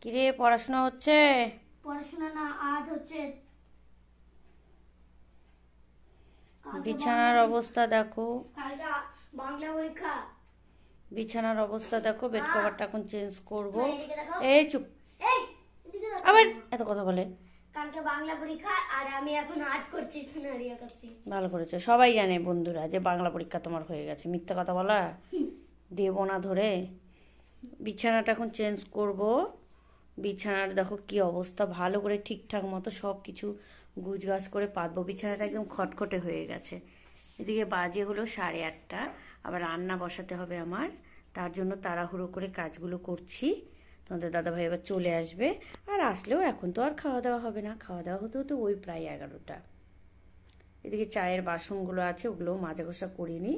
কিরে পড়াশোনা হচ্ছে? পড়াশোনা না, আর্ট হচ্ছে। বিছানার অবস্থা দেখো, কালকে বাংলা পরীক্ষা। বিছানার অবস্থা দেখো, বেড কভারটা এখন চেঞ্জ করব। এদিকে দেখো। এই চুপ, এই এদিকে দেখো। আবার এত কথা বলে। কালকে বাংলা পরীক্ষা আর আমি এখন আর্ট করছি, সিনারিও করছি। ভালো করেছে, সবাই জানে বন্ধুরা যে বাংলা পরীক্ষা তোমার হয়ে গেছে। মিথ্যা কথা বলা দেবো না ধরে। বিছানাটা এখন চেঞ্জ করব। বিছানার দেখো কি অবস্থা, ভালো করে ঠিকঠাক মতো সব কিছু গুছগাছ করে পাতবো। বিছানাটা একদম খটখটে হয়ে গেছে। এদিকে বাজে হলো 8:30, আবার রান্না বসাতে হবে আমার। তার জন্য তাড়াহুড়ো করে কাজগুলো করছি। তোমাদের দাদাভাই এবার চলে আসবে, আর আসলেও এখন তো আর খাওয়া দাওয়া হবে না। খাওয়া দাওয়া হতে হতে ওই প্রায় 11টা। এদিকে চায়ের বাসনগুলো আছে, ওগুলো মাজা ঘষা করিনি।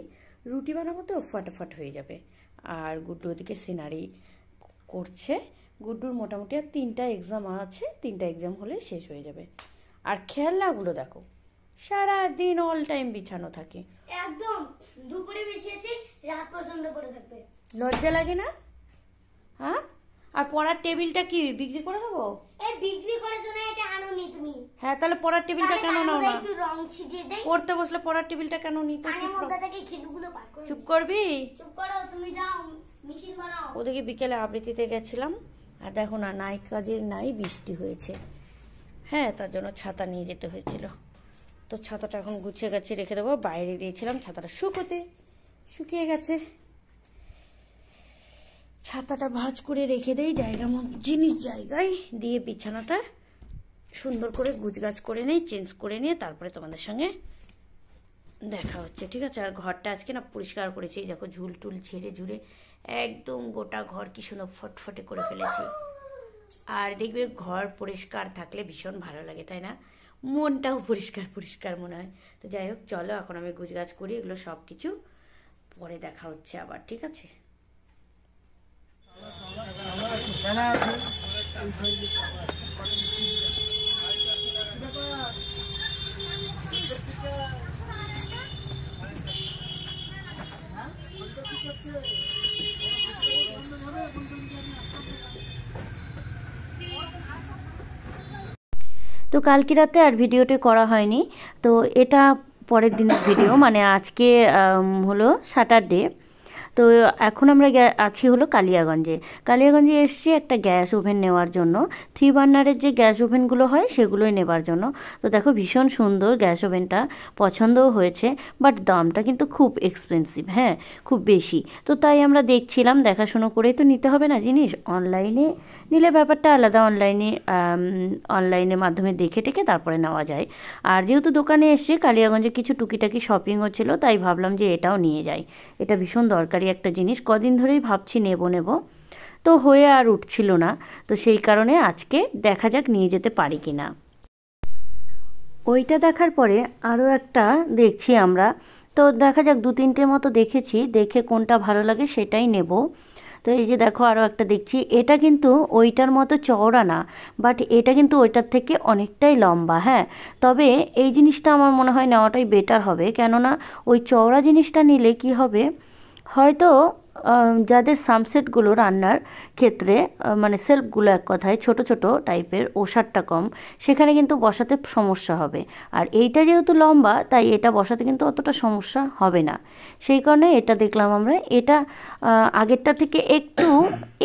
রুটি বানাবো তো ফটাফট হয়ে যাবে। আর গুড্ডু ওদিকে সিনারি করছে। গুড্ডুর মোটামুটি আর 3টা এক্সাম আছে, 3টা এক্সাম হলে শেষ হয়ে যাবে। আর খেলনাগুলো দেখো, সারাদিন অল টাইম বিছানো থাকে। একদম দুপুরে বিছিয়েছি, রাত পর্যন্ত পড়ে থাকবে। লজ্জা লাগে না? হ্যাঁ? আর পড়ার টেবিলটা কি বিক্রি করে দেবো? এই বিক্রি করার জন্য এটা আনোনি তুমি? হ্যাঁ, তাহলে পড়ার টেবিলটা কেন নাও না? একটু রং ছিটিয়ে দেই। পড়তে বসলে পড়ার টেবিলটা কেন নিতে? কানের মধ্যে থেকে খিলগুলো বার করে। চুপ করবি? চুপ করো, তুমি যাও মেশিন বানাও। ওদিকে বিকেলে আবৃত্তিতে গেছিলাম, আর দেখো না, নাই কাজের নাই, বৃষ্টি হয়েছে। হ্যাঁ, তার জন্য ছাতা নিয়ে যেতে হয়েছিল। তো ছাতাটা এখন গুছিয়ে গাছিয়ে রেখে দেবো। বাইরে দিয়েছিলাম ছাতাটা শুকোতে, শুকিয়ে গেছে। ছাতাটা ভাঁজ করে রেখে দেই জায়গা মতো, জিনিস জায়গায় দিয়ে বিছানাটা সুন্দর করে গুছগাছ করে নেই, চেঞ্জ করে নিয়ে তারপরে তোমাদের সঙ্গে দেখা হচ্ছে, ঠিক আছে? আর ঘরটা আজকে না পরিষ্কার করেছি, দেখো ঝুল টুল ঝেড়ে ঝুড়ে একদম গোটা ঘর কি সুন্দর ফটফটে করে ফেলেছি। আর দেখবে ঘর পরিষ্কার থাকলে ভীষণ ভালো লাগে, তাই না? মনটাও পরিষ্কার পরিষ্কার মনে হয়। তো যাই হোক, চলো এখন আমি গুছগাছ করি, এগুলো সব কিছু পরে দেখা হচ্ছে আবার, ঠিক আছে? তো কালকে রাতে আর ভিডিওটি করা হয়নি, তো এটা পরের দিনের ভিডিও, মানে আজকে হলো স্যাটারডে। তো এখন আমরা আছি হলো কালিয়াগঞ্জে। কালিয়াগঞ্জে এসছি একটা গ্যাস ওভেন নেওয়ার জন্য। 3 বার্নারের যে গ্যাস ওভেনগুলো হয় সেগুলোই নেবার জন্য। তো দেখো ভীষণ সুন্দর গ্যাস ওভেনটা, পছন্দও হয়েছে, বাট দামটা কিন্তু খুব এক্সপেন্সিভ, হ্যাঁ খুব বেশি। তো তাই আমরা দেখছিলাম, দেখাশুনো করেই তো নিতে হবে না জিনিস। অনলাইনে নিলে ব্যাপারটা আলাদা, অনলাইনের মাধ্যমে দেখে টেকে তারপরে নেওয়া যায়। আর যেহেতু দোকানে এসে কালিয়াগঞ্জে কিছু টুকিটাকি শপিংও ছিল, তাই ভাবলাম যে এটাও নিয়ে যাই। এটা ভীষণ দরকারি একটা জিনিস, কদিন ধরেই ভাবছি নেব, তো হয়ে আর উঠছিল না। তো সেই কারণে আজকে দেখা যাক নিয়ে যেতে পারি কি না। ওইটা দেখার পরে আরও একটা দেখছি আমরা, তো দেখা যাক 2-3টের মতো দেখেছি, দেখে কোনটা ভালো লাগে সেটাই নেব। তো এই যে দেখো আরও একটা দেখছি, এটা কিন্তু ওইটার মতো চওড়া না, বাট এটা কিন্তু ওইটার থেকে অনেকটাই লম্বা। হ্যাঁ, তবে এই জিনিসটা আমার মনে হয় নেওয়াটাই বেটার হবে, কেননা ওই চওড়া জিনিসটা নিলে কি হবে, হয়তো যাদের সামসেটগুলো রান্নার ক্ষেত্রে মানে সেলফগুলো এক কথায় ছোট ছোট টাইপের, ওষারটা কম, সেখানে কিন্তু বসাতে সমস্যা হবে। আর এইটা যেহেতু লম্বা, তাই এটা বসাতে কিন্তু অতটা সমস্যা হবে না। সেই কারণে এটা দেখলাম আমরা। এটা আগেরটা থেকে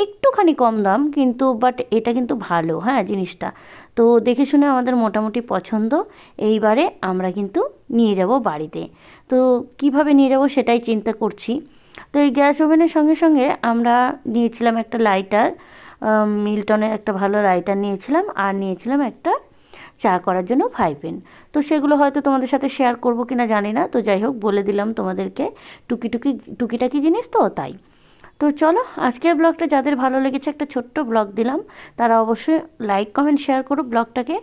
একটুখানি কম দাম, কিন্তু বাট এটা কিন্তু ভালো, হ্যাঁ জিনিসটা। তো দেখে শুনে আমাদের মোটামুটি পছন্দ। এইবারে আমরা কিন্তু নিয়ে যাব বাড়িতে। তো কিভাবে নিয়ে যাব সেটাই চিন্তা করছি। তো এই গ্যাস ওভেনের সঙ্গে সঙ্গে আমরা নিয়েছিলাম একটা লাইটার, মিল্টনের একটা ভালো লাইটার নিয়েছিলাম, আর নিয়েছিলাম একটা চা করার জন্য ফ্রাই প্যান। তো সেগুলো হয়তো তোমাদের সাথে শেয়ার করবো কিনা জানি না, তো যাই হোক বলে দিলাম তোমাদেরকে, টুকিটাকি জিনিস তো তাই। তো চলো, আজকের ব্লগটা যাদের ভালো লেগেছে, একটা ছোট্ট ব্লগ দিলাম, তারা অবশ্যই লাইক কমেন্ট শেয়ার করো ব্লগটাকে।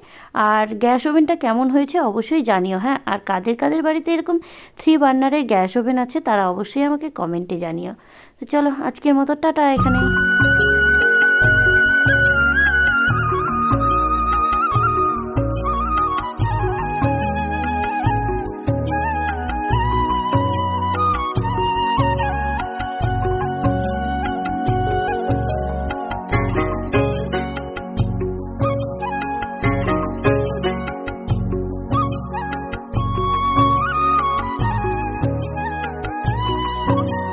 আর গ্যাস ওভেনটা কেমন হয়েছে অবশ্যই জানিও, হ্যাঁ। আর কাদের কাদের বাড়িতে এরকম 3 বার্নারের গ্যাস ওভেন আছে তারা অবশ্যই আমাকে কমেন্টে জানিও। তো চলো, আজকের মতো টাটা এখানে। না